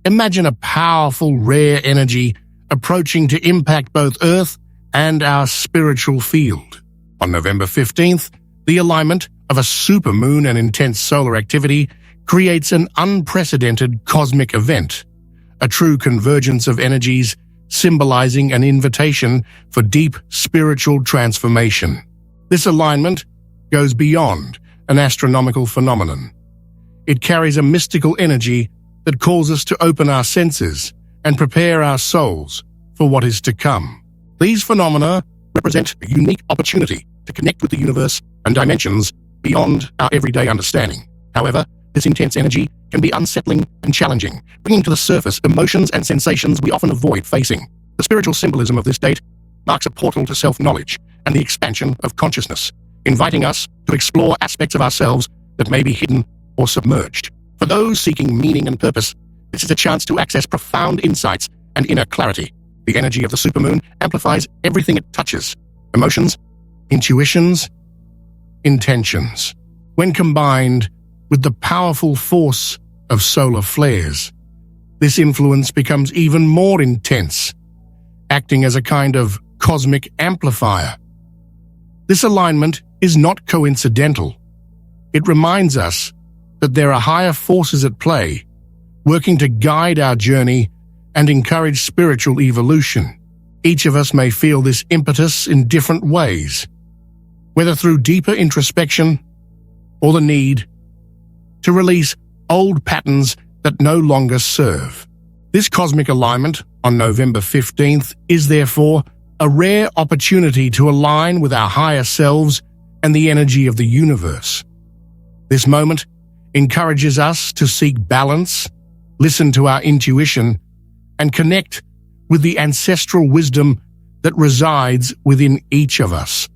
Imagine a powerful, rare energy approaching to impact both Earth and our spiritual field. On November 15th, the alignment of a supermoon and intense solar activity creates an unprecedented cosmic event, a true convergence of energies symbolizing an invitation for deep spiritual transformation. This alignment goes beyond an astronomical phenomenon. It carries a mystical energy that calls us to open our senses and prepare our souls for what is to come. These phenomena represent a unique opportunity to connect with the universe and dimensions beyond our everyday understanding. However, this intense energy can be unsettling and challenging, bringing to the surface emotions and sensations we often avoid facing. The spiritual symbolism of this date marks a portal to self-knowledge and the expansion of consciousness, inviting us to explore aspects of ourselves that may be hidden or submerged. For those seeking meaning and purpose, this is a chance to access profound insights and inner clarity. The energy of the supermoon amplifies everything it touches: emotions, intuitions, intentions. When combined with the powerful force of solar flares, this influence becomes even more intense, acting as a kind of cosmic amplifier. This alignment is not coincidental. It reminds us that there are higher forces at play, working to guide our journey and encourage spiritual evolution. Each of us may feel this impetus in different ways, whether through deeper introspection or the need to release old patterns that no longer serve. This cosmic alignment on November 15th is therefore a rare opportunity to align with our higher selves and the energy of the universe. This moment encourages us to seek balance, listen to our intuition, and connect with the ancestral wisdom that resides within each of us.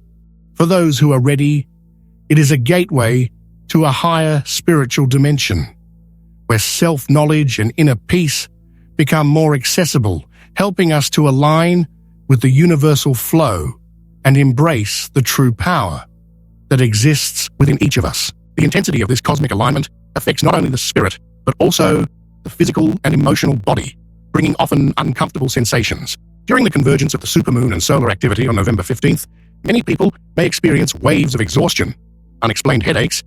For those who are ready, it is a gateway to a higher spiritual dimension, where self-knowledge and inner peace become more accessible, helping us to align with the universal flow and embrace the true power that exists within each of us. The intensity of this cosmic alignment affects not only the spirit, but also the physical and emotional body, bringing often uncomfortable sensations. During the convergence of the supermoon and solar activity on November 15th, many people may experience waves of exhaustion, unexplained headaches,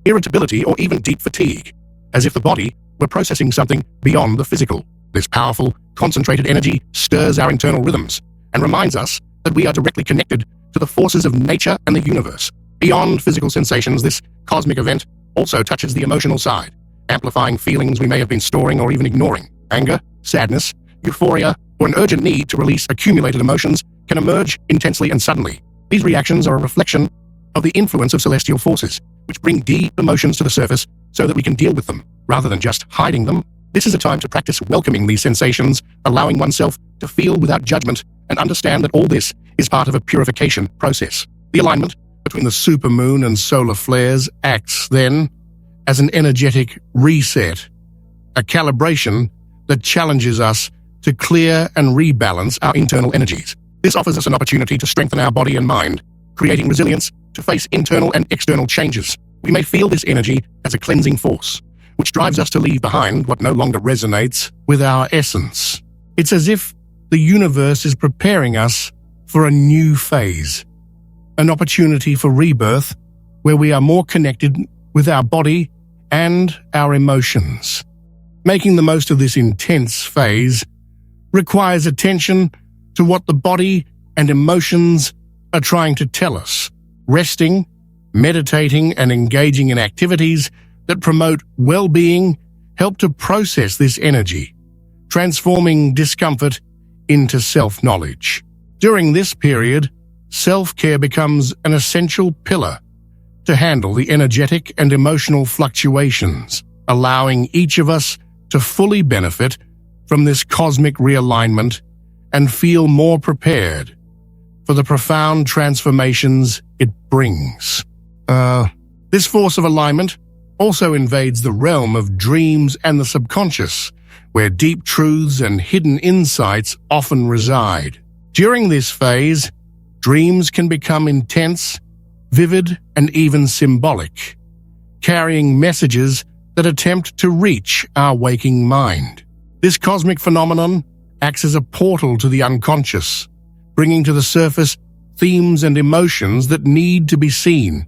irritability, or even deep fatigue, as if the body were processing something beyond the physical. This powerful, concentrated energy stirs our internal rhythms and reminds us that we are directly connected to the forces of nature and the universe. Beyond physical sensations, this cosmic event also touches the emotional side, amplifying feelings we may have been storing or even ignoring. Anger, sadness, euphoria, or an urgent need to release accumulated emotions can emerge intensely and suddenly. These reactions are a reflection of the influence of celestial forces, which bring deep emotions to the surface so that we can deal with them, rather than just hiding them. This is a time to practice welcoming these sensations, allowing oneself to feel without judgment, and understand that all this is part of a purification process. The alignment between the supermoon and solar flares acts, then, as an energetic reset, a calibration that challenges us to clear and rebalance our internal energies. This offers us an opportunity to strengthen our body and mind, creating resilience to face internal and external changes. We may feel this energy as a cleansing force, which drives us to leave behind what no longer resonates with our essence. It's as if the universe is preparing us for a new phase, an opportunity for rebirth where we are more connected with our body and our emotions. Making the most of this intense phase requires attention to what the body and emotions are trying to tell us. Resting, meditating, and engaging in activities that promote well-being help to process this energy, transforming discomfort into self-knowledge. During this period, self-care becomes an essential pillar to handle the energetic and emotional fluctuations, allowing each of us to fully benefit from this cosmic realignment and feel more prepared for the profound transformations it brings. This force of alignment also invades the realm of dreams and the subconscious, where deep truths and hidden insights often reside. During this phase, dreams can become intense, vivid, and even symbolic, carrying messages that attempt to reach our waking mind. This cosmic phenomenon acts as a portal to the unconscious, bringing to the surface themes and emotions that need to be seen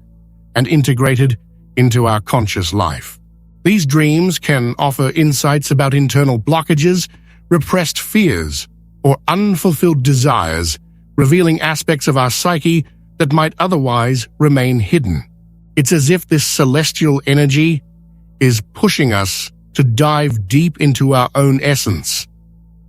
and integrated into our conscious life. These dreams can offer insights about internal blockages, repressed fears, or unfulfilled desires, revealing aspects of our psyche that might otherwise remain hidden. It's as if this celestial energy is pushing us to dive deep into our own essence,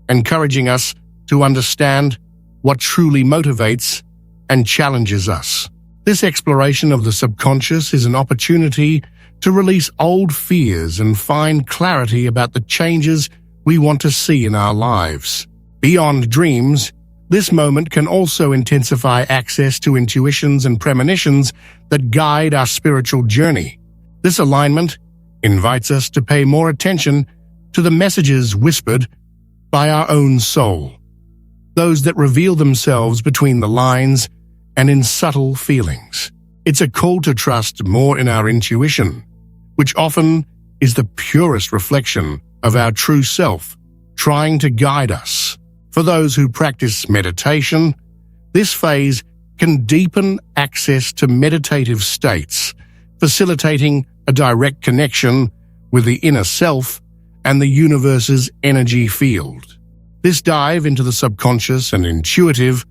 encouraging us to understand what truly motivates and challenges us. This exploration of the subconscious is an opportunity to release old fears and find clarity about the changes we want to see in our lives. Beyond dreams, this moment can also intensify access to intuitions and premonitions that guide our spiritual journey. This alignment invites us to pay more attention to the messages whispered by our own soul, those that reveal themselves between the lines and in subtle feelings. It's a call to trust more in our intuition, which often is the purest reflection of our true self, trying to guide us. For those who practice meditation, this phase can deepen access to meditative states, facilitating a direct connection with the inner self and the universe's energy field. This dive into the subconscious and intuitive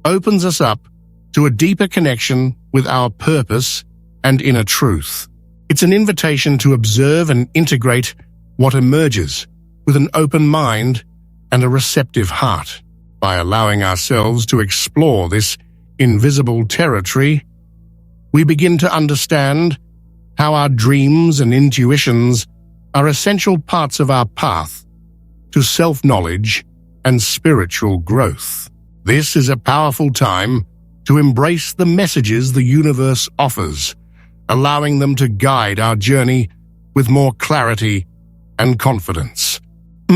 opens us up to a deeper connection with our purpose and inner truth. It's an invitation to observe and integrate what emerges with an open mind and a receptive heart. By allowing ourselves to explore this invisible territory, we begin to understand how our dreams and intuitions are essential parts of our path to self-knowledge and spiritual growth. This is a powerful time to embrace the messages the universe offers, allowing them to guide our journey with more clarity and confidence.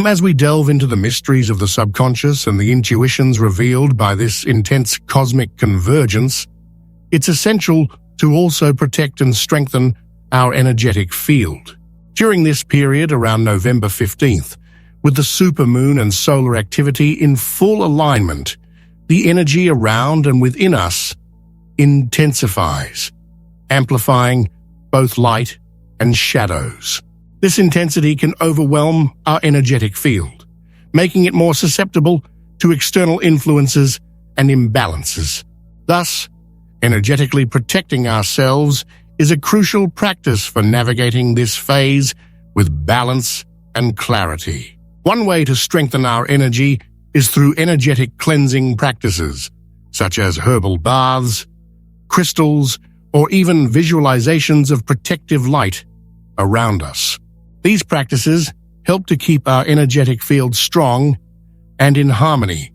As we delve into the mysteries of the subconscious and the intuitions revealed by this intense cosmic convergence, it's essential to also protect and strengthen our energetic field. During this period around November 15th, with the supermoon and solar activity in full alignment, the energy around and within us intensifies, amplifying both light and shadows. This intensity can overwhelm our energetic field, making it more susceptible to external influences and imbalances. Thus, energetically protecting ourselves is a crucial practice for navigating this phase with balance and clarity. One way to strengthen our energy is through energetic cleansing practices, such as herbal baths, crystals, or even visualizations of protective light around us. These practices help to keep our energetic field strong and in harmony,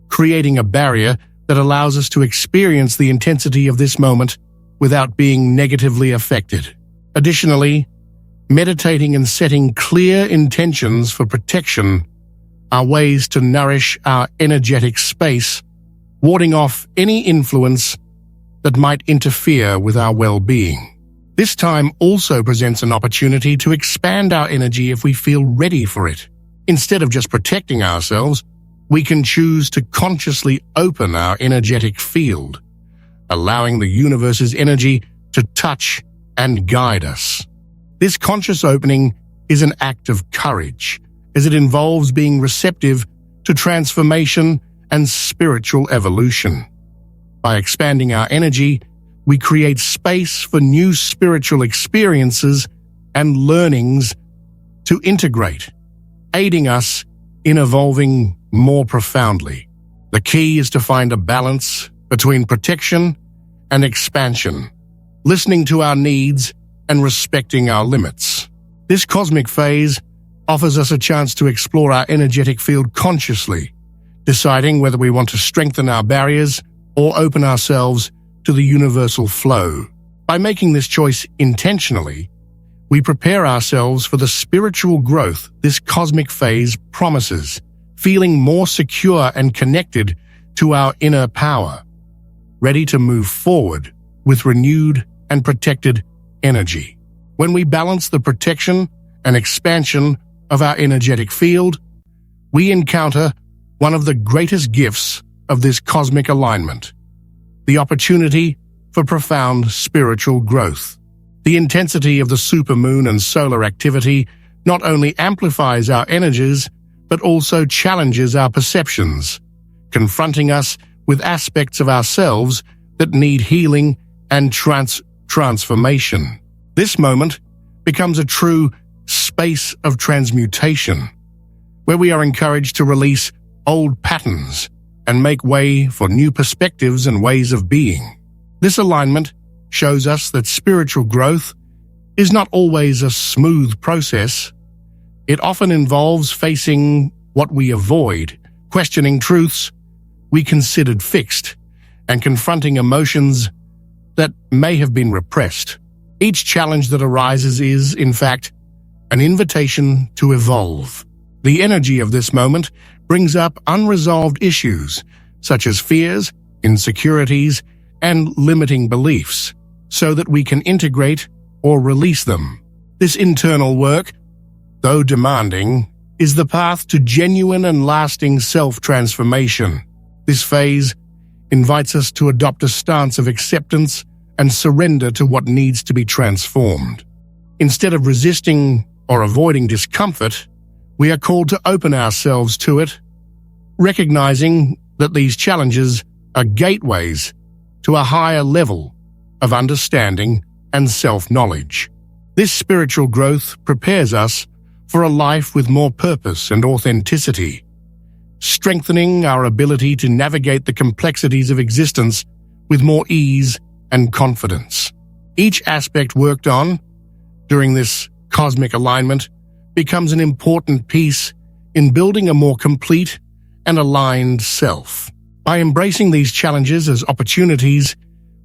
creating a barrier that allows us to experience the intensity of this moment without being negatively affected. Additionally, meditating and setting clear intentions for protection are ways to nourish our energetic space, warding off any influence that might interfere with our well-being. This time also presents an opportunity to expand our energy if we feel ready for it. Instead of just protecting ourselves, we can choose to consciously open our energetic field, allowing the universe's energy to touch and guide us. This conscious opening is an act of courage, as it involves being receptive to transformation and spiritual evolution. By expanding our energy, we create space for new spiritual experiences and learnings to integrate, aiding us in evolving more profoundly. The key is to find a balance between protection and expansion, listening to our needs and respecting our limits. This cosmic phase offers us a chance to explore our energetic field consciously, deciding whether we want to strengthen our barriers or open ourselves to the universal flow. By making this choice intentionally, we prepare ourselves for the spiritual growth this cosmic phase promises, feeling more secure and connected to our inner power, ready to move forward with renewed and protected energy. When we balance the protection and expansion of our energetic field, we encounter one of the greatest gifts of this cosmic alignment: the opportunity for profound spiritual growth. The intensity of the supermoon and solar activity not only amplifies our energies, but also challenges our perceptions, confronting us with aspects of ourselves that need healing and transformation. This moment becomes a true space of transmutation, where we are encouraged to release old patterns and make way for new perspectives and ways of being. This alignment shows us that spiritual growth is not always a smooth process. It often involves facing what we avoid, questioning truths we considered fixed, and confronting emotions that may have been repressed. Each challenge that arises is, in fact, an invitation to evolve. The energy of this moment brings up unresolved issues, such as fears, insecurities, and limiting beliefs, so that we can integrate or release them. This internal work, though demanding, is the path to genuine and lasting self-transformation. This phase invites us to adopt a stance of acceptance and surrender to what needs to be transformed. Instead of resisting or avoiding discomfort, we are called to open ourselves to it, recognizing that these challenges are gateways to a higher level of understanding and self-knowledge. This spiritual growth prepares us for a life with more purpose and authenticity, strengthening our ability to navigate the complexities of existence with more ease and confidence. Each aspect worked on during this cosmic alignment becomes an important piece in building a more complete and aligned self. By embracing these challenges as opportunities,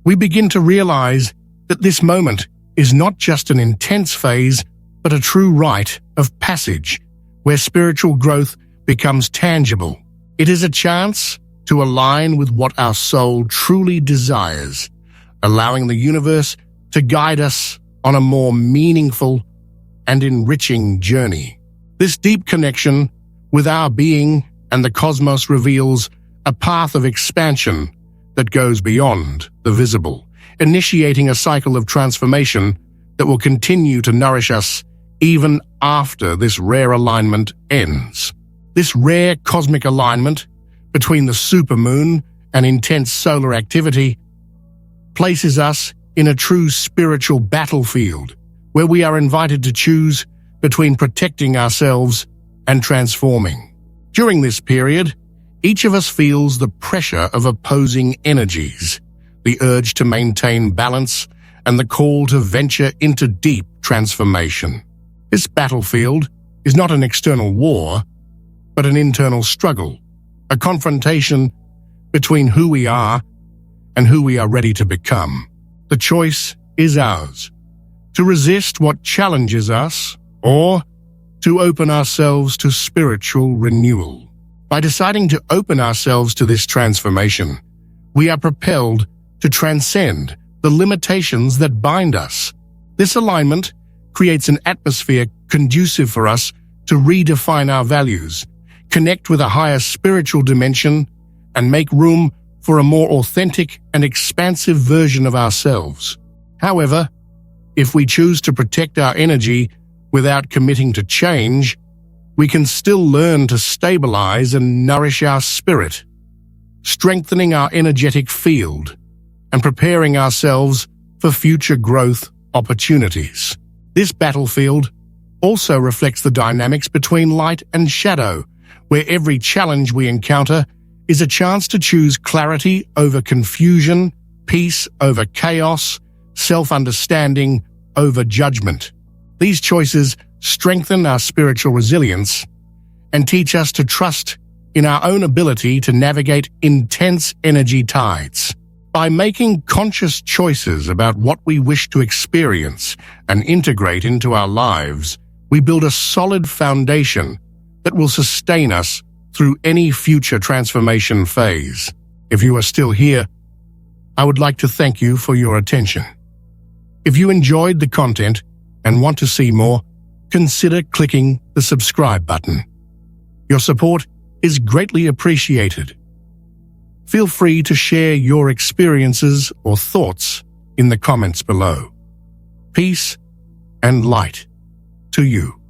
we begin to realize that this moment is not just an intense phase, but a true rite of passage where spiritual growth becomes tangible. It is a chance to align with what our soul truly desires, allowing the universe to guide us on a more meaningful and enriching journey. This deep connection with our being and the cosmos reveals a path of expansion that goes beyond the visible, initiating a cycle of transformation that will continue to nourish us even after this rare alignment ends. This rare cosmic alignment between the supermoon and intense solar activity places us in a true spiritual battlefield where we are invited to choose between protecting ourselves and transforming. During this period, each of us feels the pressure of opposing energies, the urge to maintain balance, and the call to venture into deep transformation. This battlefield is not an external war, but an internal struggle, a confrontation between who we are and who we are ready to become. The choice is ours: to resist what challenges us or to open ourselves to spiritual renewal. By deciding to open ourselves to this transformation, we are propelled to transcend the limitations that bind us. This alignment creates an atmosphere conducive for us to redefine our values, connect with a higher spiritual dimension, and make room for a more authentic and expansive version of ourselves. However, if we choose to protect our energy without committing to change, we can still learn to stabilize and nourish our spirit, strengthening our energetic field and preparing ourselves for future growth opportunities. This battlefield also reflects the dynamics between light and shadow, where every challenge we encounter is a chance to choose clarity over confusion, peace over chaos, self-understanding over judgment. These choices strengthen our spiritual resilience and teach us to trust in our own ability to navigate intense energy tides. By making conscious choices about what we wish to experience and integrate into our lives, we build a solid foundation that will sustain us through any future transformation phase. If you are still here, I would like to thank you for your attention. If you enjoyed the content and want to see more, consider clicking the subscribe button. Your support is greatly appreciated. Feel free to share your experiences or thoughts in the comments below. Peace and light to you.